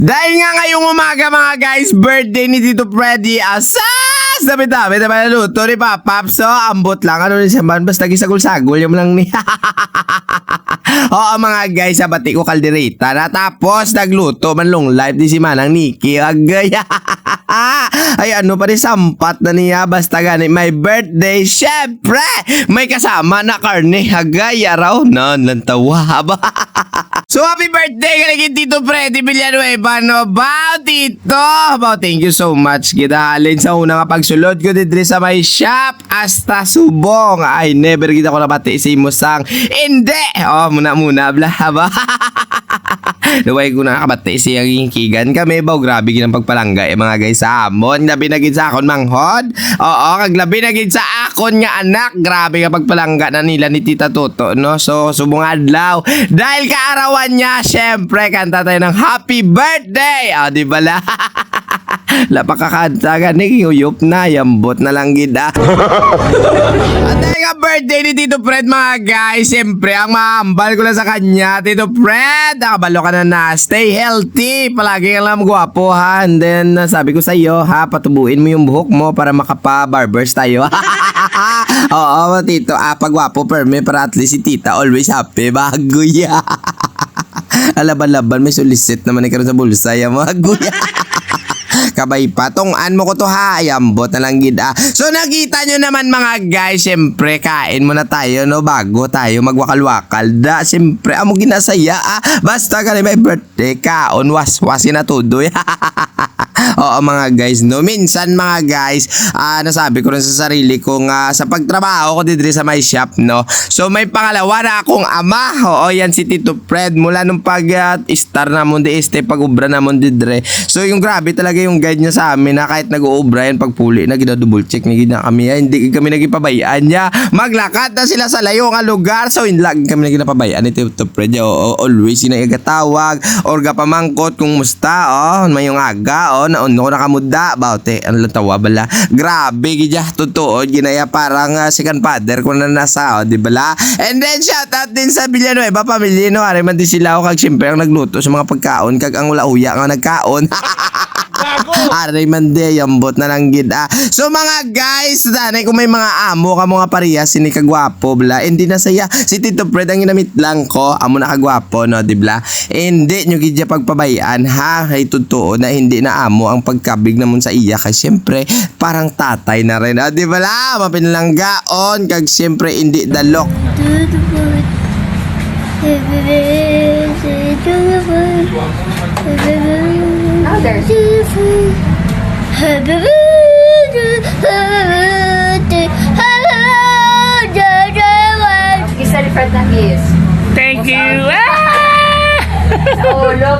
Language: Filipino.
Dahil nga ngayong umaga mga guys, birthday ni Tito Freddy. Asas! Dami-dami na luto ni Papa. So, ambot lang. Ano rin siya man? Basta gisagol-sagol. Yung lang ni... Oo mga guys, sabati ko kaldereta na. Tapos, nagluto man long live di si Manang Nikki. Agay. Ay ano pa rin sampat na niya. Basta gani, may birthday. Syempre, may kasama na karne. Agay, araw. Nantawa. So, happy birthday kaligid Tito Freddy Villanueva, no? Bao, Tito! Bao, thank you so much. Kita halin sa unang pagsulod ko dito sa may shop. Hasta subong. Ay, never kita ko nabati si Musang. Hindi! Oh, muna, blah, ba? Luway ko nakabati siyang kigan kami. Bao, grabe ginang pagpalangga. Mga guys, sa amon. Labi na gid sa akon manghod. Oo, kaglabi na gid sa akon nga anak. Grabe nga pagpalangga na nila ni Tita Toto, no? So, subong adlaw. Dahil kaarawan niya, syempre, kanta tayo ng happy birthday! O, di ba la? Lapakakanta ka ni Uyup na, yambot na lang gida. At dahil nga birthday ni Tito Fred mga guys, syempre, ang mahambal ko lang sa kanya, Tito Fred, nakabalo ka na, stay healthy, palagi ka lang gwapo ha, and then sabi ko sa iyo ha, patubuin mo yung buhok mo para makapa-barbers tayo. Oo, Tito, pagwapo perme para at least si Tita always happy, bago ya. Alaban-laban, may sulisit naman ikaroon sa bulsa, ya mga guya. Kabay pa, tungan mo ko to ha, ayambot na lang gida. So nakita nyo naman mga guys, syempre kain muna tayo no, bago tayo magwakal-wakal da. Syempre, amo ginasaya basta ka may birthday kaon, was-wasin na tudo. Oo mga guys, no, minsan mga guys, nasabi ko rin sa sarili ko nga sa pagtrabaho ko dito sa my shop, no. So may pangalawa na akong ama. Oo, yan si Tito Fred mula nung pag-star namon di este pag-ubra namon didre. So yung grabe talaga yung guide niya sa amin na kahit nag-uubra yan pagpuli na gina-double check ni gina kami, hindi kami nagipabayaan niya. Maglakad na sila sa layo nga lugar. So inlag kami na ginapabayaan ni Tito Fred. Always sinagatawag or gapamangkot kung musta, may yung aga, naon ko nakamuda, baute, ano lang tawa bala. Grabe, gidya, totoo, ginaya parang second father ko na nasa, di bala? And then, shoutout din sa Villanueva pamilya, no? Ari man din sila ako, kag siyempre ang nagluto sa mga pagkaon, kag ang ula-uya nga nagkaon. Aray man de, yambot na lang gid. So mga guys, danay kung may mga amo ka mga pareha sini kagwapo bla, hindi na saya si Tito Fred ang ginamit lang ko, amo na kagwapo no, di bla? Hindi nyo gid pagpabayaan ha, ay totoo na hindi na amo ang pagkabig namon sa iya kay siyempre parang tatay na rin, di ba la? Mapinlanggaon kag siyempre hindi dalok. Thank you. Sa ulo,